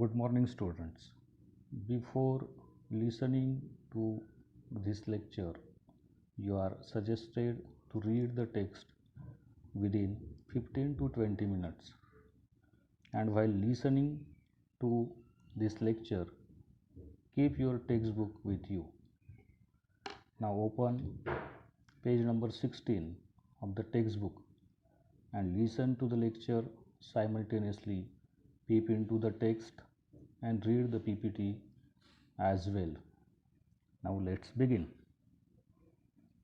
Good morning, students. Before listening to this lecture, you are suggested to read the text within 15 to 20 minutes. And while listening to this lecture, keep your textbook with you. Now open page number 16 of the textbook and listen to the lecture simultaneously. Peep into the text and read the PPT as well. Now let's begin.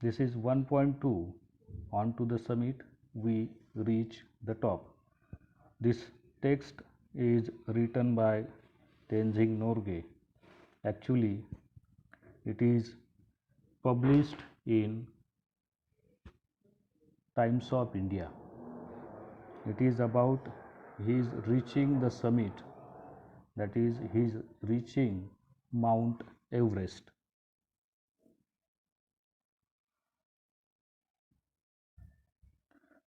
This is 1.2. On to the summit, we reach the top. This text is written by Tenzing Norgay. Actually, it is published in Times of India. It is about his reaching the summit, that is, his reaching Mount Everest.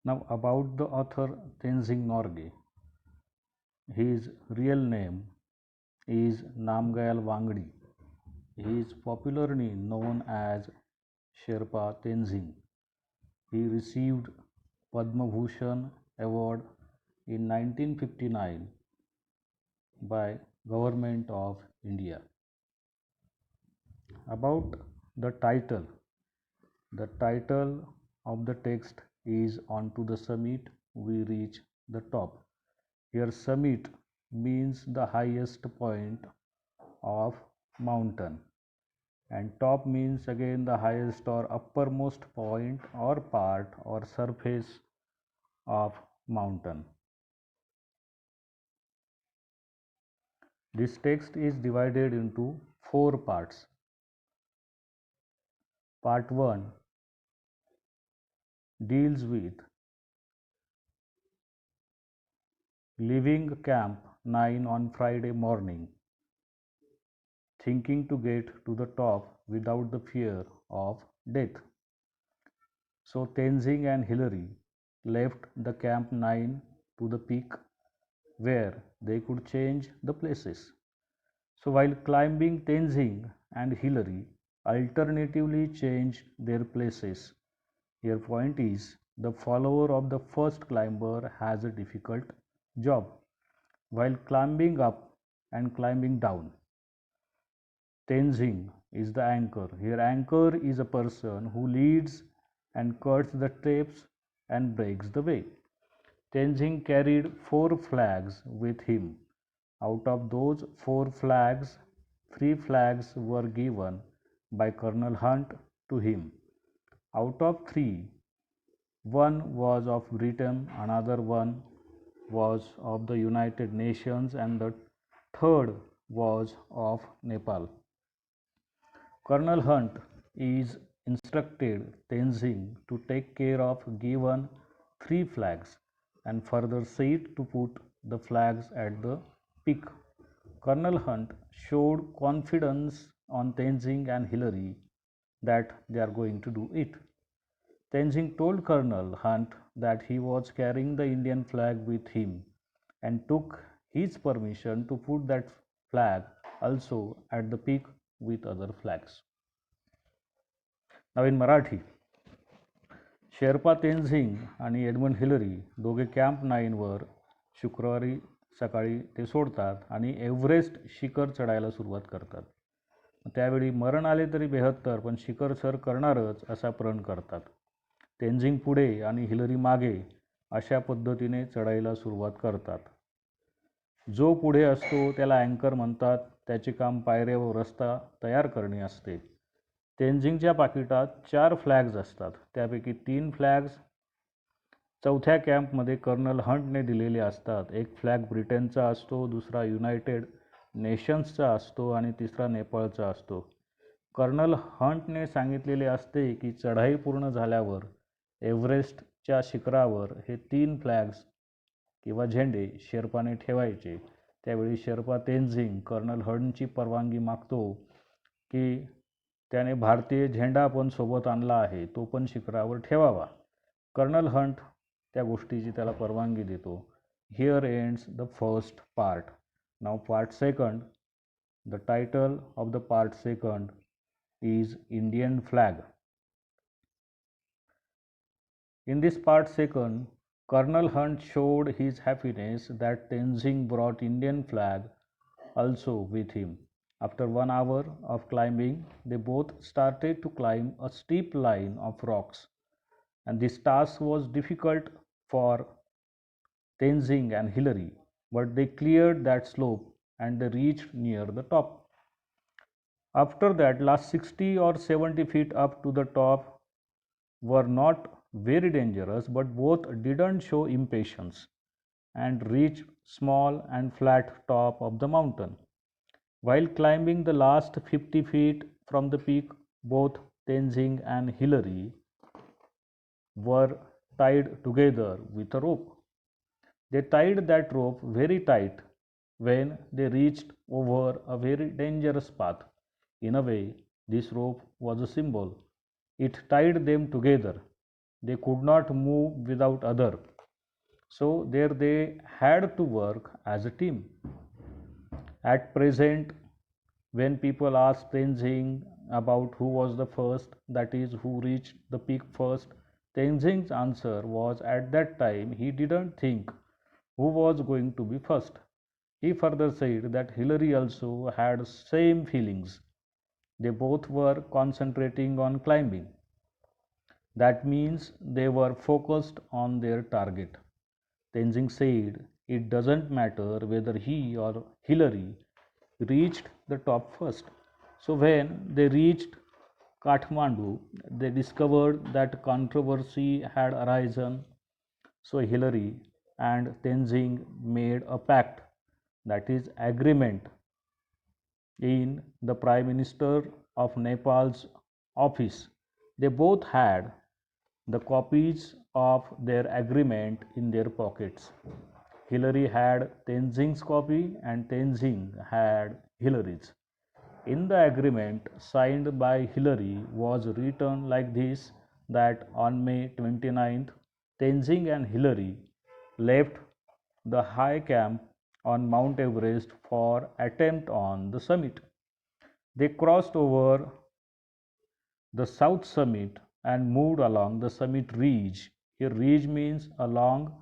Now, about the author Tenzing Norgay. His real name is Namgyal Wangdi. He is popularly known as Sherpa Tenzing. He received Padma Bhushan award in 1959 by Government of India. About the title of the text is On to the summit, we reach the top. Here summit means the highest point of mountain, and top means again the highest or uppermost point or part or surface of mountain. This text is divided into 4 parts. Part 1 deals with leaving Camp 9 on Friday morning, thinking to get to the top without the fear of death. So Tenzing and Hillary left the Camp 9 to the peak where they could change the places. So while climbing, Tenzing and Hillary alternatively changed their places. Here point is, the follower of the first climber has a difficult job while climbing up and climbing down. Tenzing is the anchor. Here anchor is a person who leads and cuts the steps and breaks the way. Tenzing carried 4 flags with him. Out of those 4 flags, 3 flags were given by Colonel Hunt to him. Out of 3, one was of Britain, another one was of the United Nations, and the third was of Nepal. Colonel Hunt is instructed Tenzing to take care of given 3 flags and further said to put the flags at the peak. Colonel Hunt showed confidence on Tenzing and Hillary that they are going to do it. Tenzing told Colonel Hunt that he was carrying the Indian flag with him and took his permission to put that flag also at the peak with other flags. Now in Marathi, Sherpa Tenzing आणि Edmund Hillary दोघे camp 9 वर शुक्रवारी सकाळी ते सोडतात आणि Everest शिखर चढायला सुरुवात करतात. त्यावेळी मरण आले तरी 72 पण शिखर सर करणारच असा प्रण करतात. तेनझिंग पुढे आणि हिलरी मागे अशा पद्धतीने चढाईला सुरुवात करतात. जो पुढे असतो त्याला अँकर म्हणतात. त्याचे काम पायऱ्या व रस्ता तयार करणे असते. तेनझिंगच्या पाकिटात 4 फ्लॅग्स असतात. त्यापैकी 3 फ्लॅग्स चौथ्या कॅम्पमध्ये कर्नल हंटने दिलेले असतात. एक फ्लॅग ब्रिटनचा असतो, दुसरा युनायटेड नेशन्सचा असतो आणि तिसरा नेपाळचा असतो. कर्नल हंटने सांगितलेले असते की चढाई पूर्ण झाल्यावर एव्हरेस्टच्या शिखरावर हे 3 फ्लॅग्स किंवा झेंडे शेर्पाने ठेवायचे. त्यावेळी शेर्पा तेनझिंग कर्नल हंटची परवानगी मागतो की त्याने भारतीय झेंडा पण सोबत आणला आहे, तो पण शिखरावर ठेवावा. कर्नल हंट त्या गोष्टीची त्याला परवानगी देतो. Here ends the first part. Now part second, the title of the part second is Indian flag. In this part second, Colonel Hunt showed his happiness that Tenzing brought Indian flag also with him. After 1 hour of climbing, they both started to climb a steep line of rocks, and this task was difficult for Tenzing and Hillary, but they cleared that slope and they reached near the top. After that, last 60 or 70 feet up to the top were not very dangerous, but both didn't show impatience and reached small and flat top of the mountain. While climbing the last 50 feet from the peak, both Tenzing and Hillary were tied together with a rope. They tied that rope very tight when they reached over a very dangerous path. In a way, this rope was a symbol. It tied them together. They could not move without other. So there they had to work as a team. At present, when people ask Tenzing about who was the first, that is, who reached the peak first, Tenzing's answer was at that time he didn't think who was going to be first. He further said that Hillary also had same feelings. They both were concentrating on climbing. That means they were focused on their target. Tenzing said it doesn't matter whether he or Hillary reached the top first. So when they reached Kathmandu, they discovered that controversy had arisen. So Hillary and Tenzing made a pact, that is agreement, in the Prime Minister of Nepal's office. They both had the copies of their agreement in their pockets. Hillary had Tenzing's copy and Tenzing had Hillary's. In the agreement signed by Hillary was written like this, that on May 29th, Tenzing and Hillary left the high camp on Mount Everest for attempt on the summit. They crossed over the south summit and moved along the summit ridge. Here ridge means a long,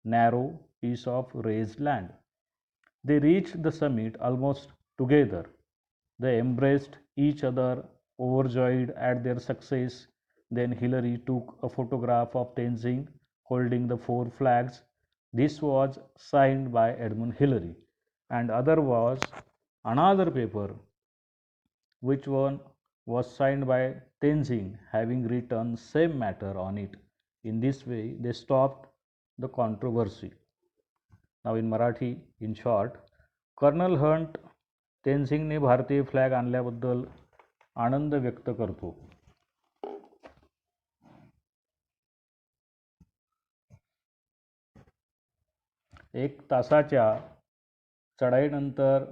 narrow piece of raised land. They reached the summit almost together. They embraced each other, overjoyed at their success. Then Hillary took a photograph of Tenzing holding the four flags. This was signed by Edmund Hillary, and other was another paper, which one was signed by Tenzing, having written same matter on it. In this way, they stopped the controversy. Now in Marathi, in short, colonel Hunt तेनसिंगने भारतीय flag आणल्याबद्दल आनंद व्यक्त करतो. एक तासाच्या चढाईनंतर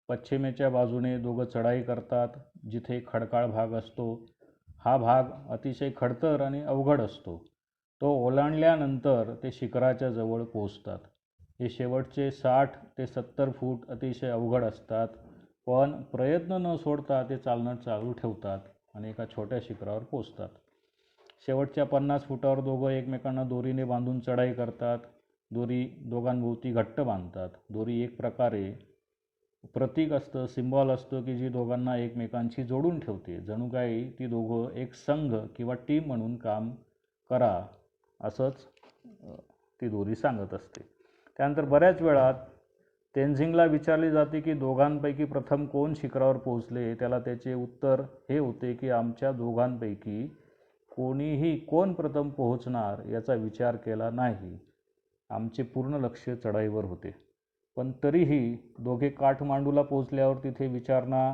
पश्चिमेच्या बाजूने दोघं चढाई करतात, जिथे खडकाळ भाग असतो. हा भाग अतिशय खडतर आणि अवघड असतो. तो ओलांडल्यानंतर ते शिखराच्या जवळ पोहोचतात. हे शेवटचे 60 ते 70 फूट अतिशय अवघड असतात, पण प्रयत्न न सोडता ते चालणं चालू ठेवतात आणि एका छोट्या शिखरावर पोहोचतात. शेवटच्या 50 फुटावर दोघं एकमेकांना दोरीने बांधून चढाई करतात. दोरी दोघांभोवती घट्ट बांधतात. दोरी एक प्रकारे प्रतीक असतं, सिम्बॉल असतं की जी दोघांना एकमेकांशी जोडून ठेवते. जणू काही ती दोघं एक संघ किंवा टीम म्हणून काम करा असंच ती दोरी सांगत असते. त्यानंतर बऱ्याच वेळात तेनझिंगला विचारले जाते की दोघांपैकी प्रथम कोण शिखरावर पोहोचले. त्याला त्याचे उत्तर हे होते की आमच्या दोघांपैकी कोण प्रथम पोहोचणार याचा विचार केला नाही. आमचे पूर्ण लक्ष चढाईवर होते. पण तरीही दोघे काठमांडूला पोहोचल्यावर तिथे विचारणा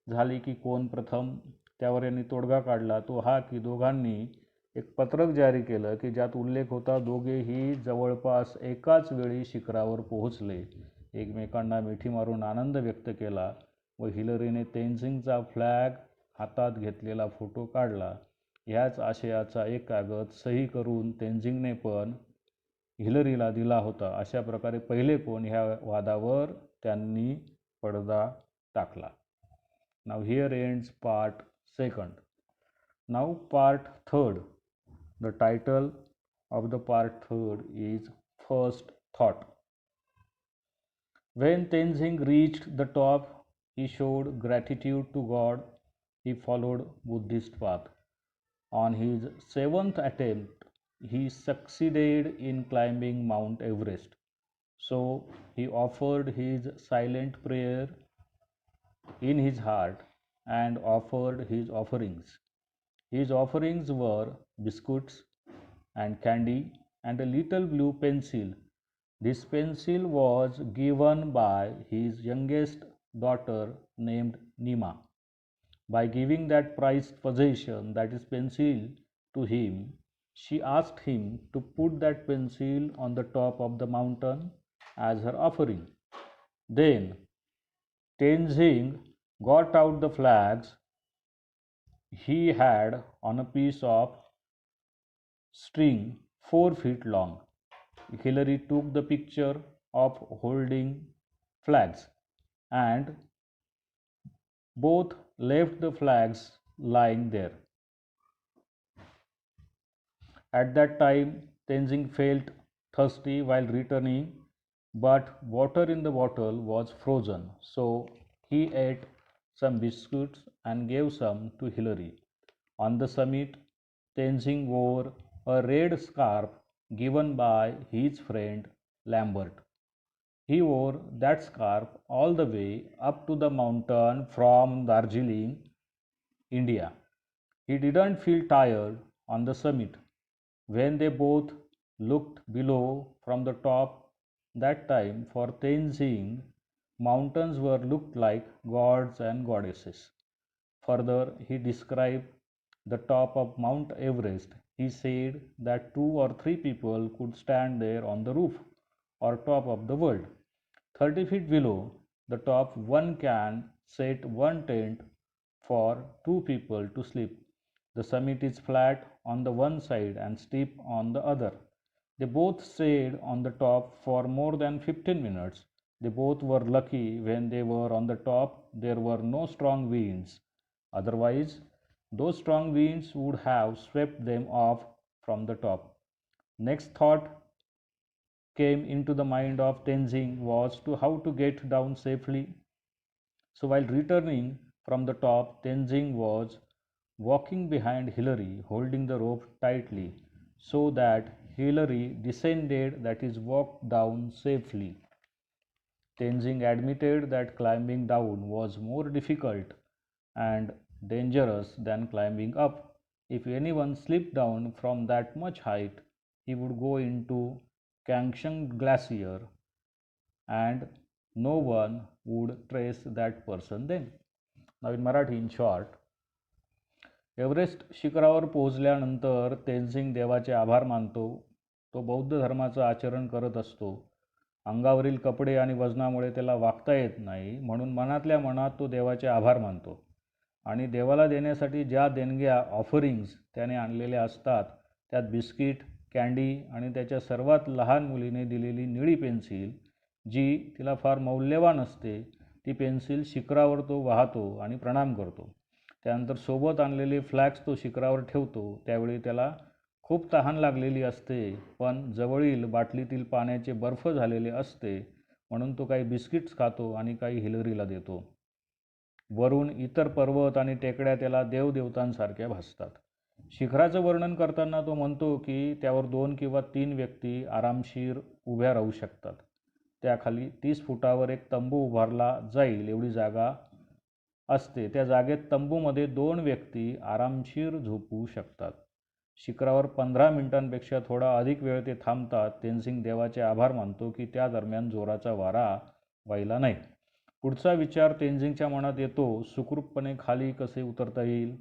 झाली की कोण प्रथम. त्यावर यांनी तोडगा काढला, तो हा की दोघांनी एक पत्रक जारी केलं की ज्यात उल्लेख होता दोघेही जवळपास एकाच वेळी शिखरावर पोहोचले. एकमेकांना मिठी मारून आनंद व्यक्त केला व हिलरीने तेनझिंगचा फ्लॅग हातात घेतलेला फोटो काढला. ह्याच आशयाचा एक कागद सही करून तेनझिंगने पण हिलरीला दिला होता. अशा प्रकारे पहिले कोण ह्या वादावर त्यांनी पडदा टाकला. Now here ends part second. Now part third. The title of the part third is First Thought. When Tenzing reached the top, he showed gratitude to God. He followed Buddhist path. On his seventh attempt, he succeeded in climbing Mount Everest. So he offered his silent prayer in his heart and offered his offerings. His offerings were biscuits and candy and a little blue pencil. This pencil was given by his youngest daughter named Nima. By giving that prized possession, that is pencil, to him, she asked him to put that pencil on the top of the mountain as her offering. Then Tenzing got out the flags he had on a piece of string 4 feet long. Hillary took the picture of holding flags and both left the flags lying there. At that time, Tenzing felt thirsty while returning, but water in the bottle was frozen, so he ate some biscuits and gave some to Hillary. On the summit, Tenzing wore a red scarf given by his friend Lambert. He wore that scarf all the way up to the mountain from Darjeeling, India. He didn't feel tired on the summit. When they both looked below from the top, that time for Tenzing, mountains were looked like gods and goddesses. Further, he described the top of Mount Everest. He said that 2 or 3 people could stand there on the roof or top of the world. 30 feet below the top, one can set one tent for 2 people to sleep. The summit is flat on the one side and steep on the other. They both stayed on the top for more than 15 minutes. They both were lucky when they were on the top, there were no strong winds. Otherwise, those strong winds would have swept them off from the top. Next thought came into the mind of Tenzing was to how to get down safely. So while returning from the top, Tenzing was walking behind Hillary, holding the rope tightly so that Hillary descended, that is, walked down safely. Tenzing admitted that climbing down was more difficult and dangerous than climbing up. If anyone slipped down from that much height, he would go into Kangsheng Glacier and no one would trace that person then. Now, in Marathi, in short, Everest शिखरावर पोहोचल्यानंतर तेनसिंग देवाचे आभार मानतो. तो बौद्ध धर्माचं आचरण करत असतो. अंगावरील कपडे आणि वजनामुळे त्याला वागता येत नाही, म्हणून मनातल्या मनात तो देवाचे आभार मानतो आणि देवाला देण्यासाठी ज्या देणग्या ऑफरिंग्स त्याने आणलेल्या असतात त्यात बिस्किट, कँडी आणि त्याच्या सर्वात लहान मुलीने दिलेली निळी पेन्सिल, जी तिला फार मौल्यवान असते, ती पेन्सिल शिखरावर तो वाहतो आणि प्रणाम करतो. त्यानंतर सोबत आणलेले फ्लॅग्स तो शिखरावर ठेवतो. त्यावेळी त्याला खूप तहान लागलेली असते, पण जवळील बाटलीतील पाण्याचे बर्फ झालेले असते, म्हणून तो काही बिस्किट्स खातो आणि काही हिलरीला देतो. वरून इतर पर्वत आणि टेकड्या त्याला देवदेवतांसारख्या भासतात. शिखराचं वर्णन करताना तो म्हणतो की त्यावर 2 किंवा 3 व्यक्ती आरामशीर उभ्या राहू शकतात. त्याखाली 30 फुटावर एक तंबू उभारला जाईल एवढी जागा असते. त्या जागेत तंबूमध्ये 2 व्यक्ती आरामशीर झोपू शकतात. शिखरावर 15 मिनिटांपेक्षा थोडा अधिक वेळ ते थांबतात. तेनसिंग देवाचे आभार मानतो की त्या दरम्यान जोराचा वारा व्हायला नाही. पुढचा विचार तेनसिंगच्या मनात येतो, सुखरूपपणे खाली कसे उतरता येईल.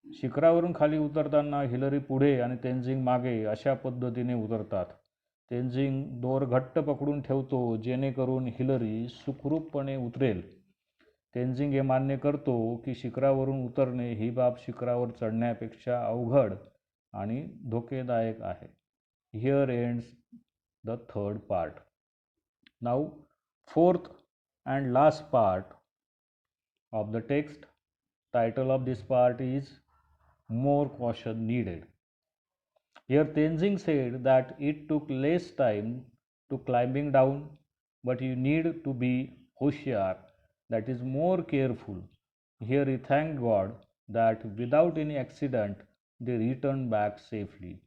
शिखरावरून खाली उतरताना हिलरी पुढे आणि तेनसिंग मागे अशा पद्धतीने उतरतात. तेनसिंग दोर घट्ट पकडून ठेवतो जेणेकरून हिलरी सुखरूपपणे उतरेल. तेनसिंग हे मान्य करतो की शिखरावरून उतरणे ही बाब शिखरावर चढण्यापेक्षा अवघड आणि धोकेदायक आहे. Here ends the third part. Now fourth And last part of the text, title of this part is More Caution Needed. Here Tenzing said that it took less time to climbing down, but you need to be Hoshiar, that is more careful. Here he thanked God that without any accident they returned back safely.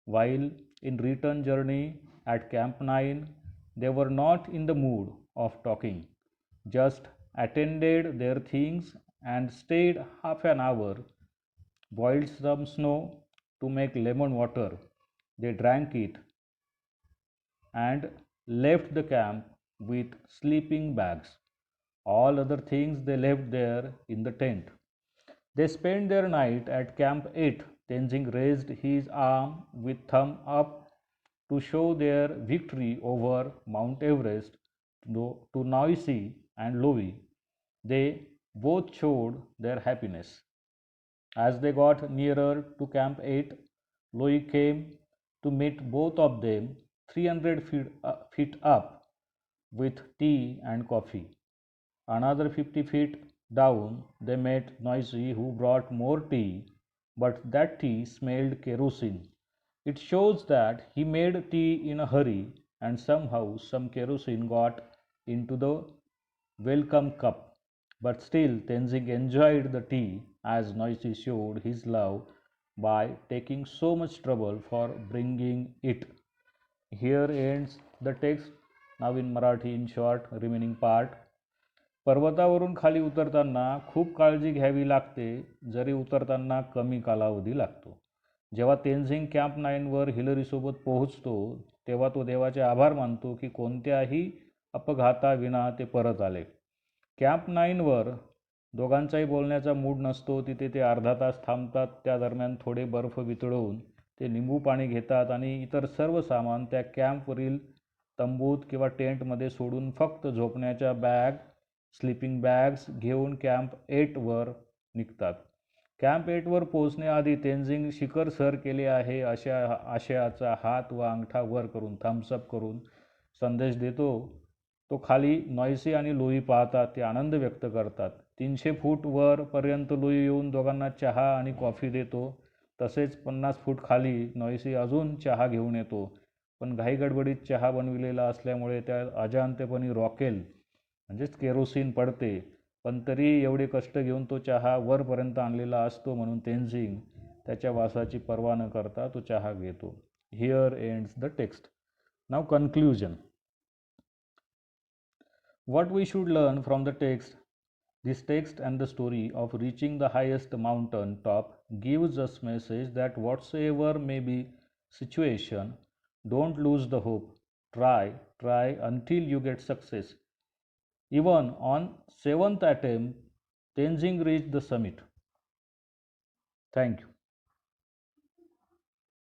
While in return journey at Camp 9, they were not in the mood of talking, just attended their things and stayed half an hour, boiled some snow to make lemon water. They drank it and left the camp with sleeping bags. All other things they left there in the tent. They spent their night at Camp 8. Tenzing raised his arm with thumb up to show their victory over Mount Everest to Noisy and Lowy. They both showed their happiness. As they got nearer to Camp 8, Lowy came to meet both of them 300 feet up with tea and coffee. Another 50 feet down, they met Noisy, who brought more tea, but that tea smelled kerosene. It shows that he made tea in a hurry and somehow some kerosene got into the welcome cup. But still, Tenzing enjoyed the tea as Noisy showed his love by taking so much trouble for bringing it. Here ends the text. Now in Marathi, in short, remaining part. पर्वतावरून खाली उतरताना खूप काळजी घ्यावी लागते, जरी उतरताना कमी कालावधी लागतो. जेव्हा तेनझिंग कॅम्प 9वर हिलरीसोबत पोहोचतो, तेव्हा तो देवाचे आभार मानतो की कोणत्याही अपघाताविना ते परत आले. कॅम्प 9वर दोघांचाही बोलण्याचा मूड नसतो. तिथे ते अर्धा तास थांबतात. त्या दरम्यान थोडे बर्फ वितळवून ते निंबू पाणी घेतात आणि इतर सर्व सामान त्या कॅम्पवरील तंबूत किंवा टेंटमध्ये सोडून फक्त झोपण्याच्या स्लीपिंग बॅग्स घेऊन कॅम्प 8वर निघतात. कॅम्प 8वर पोहोचण्याआधी तेनझिंग शिखर सर केले आहे अशा आशयाचा हात व अंगठा वर करून थम्सअप करून संदेश देतो. तो खाली नॉयसी आणि लोई पाहतात. ते आनंद व्यक्त करतात. 300 फूट वरपर्यंत लोई येऊन दोघांना चहा आणि कॉफी देतो. तसेच 50 फूट खाली नॉयसी अजून चहा घेऊन येतो, पण घाईगडबडीत चहा बनविलेला असल्यामुळे त्या अजाणतेपणी रॉकेल म्हणजेच केरोसिन पडते. पण तरी एवढे कष्ट घेऊन तो चहा वरपर्यंत आणलेला असतो, म्हणून तेनझिंग त्याच्या वासाची पर्वा न करता तो चहा घेतो. Here ends the text. Now conclusion. What we should learn from the text, this text and the story of reaching the highest mountain top gives us message that whatsoever may be situation, don't lose the hope. Try until you get success. Even on 7th attempt, Tenzing reached the summit. Thank you.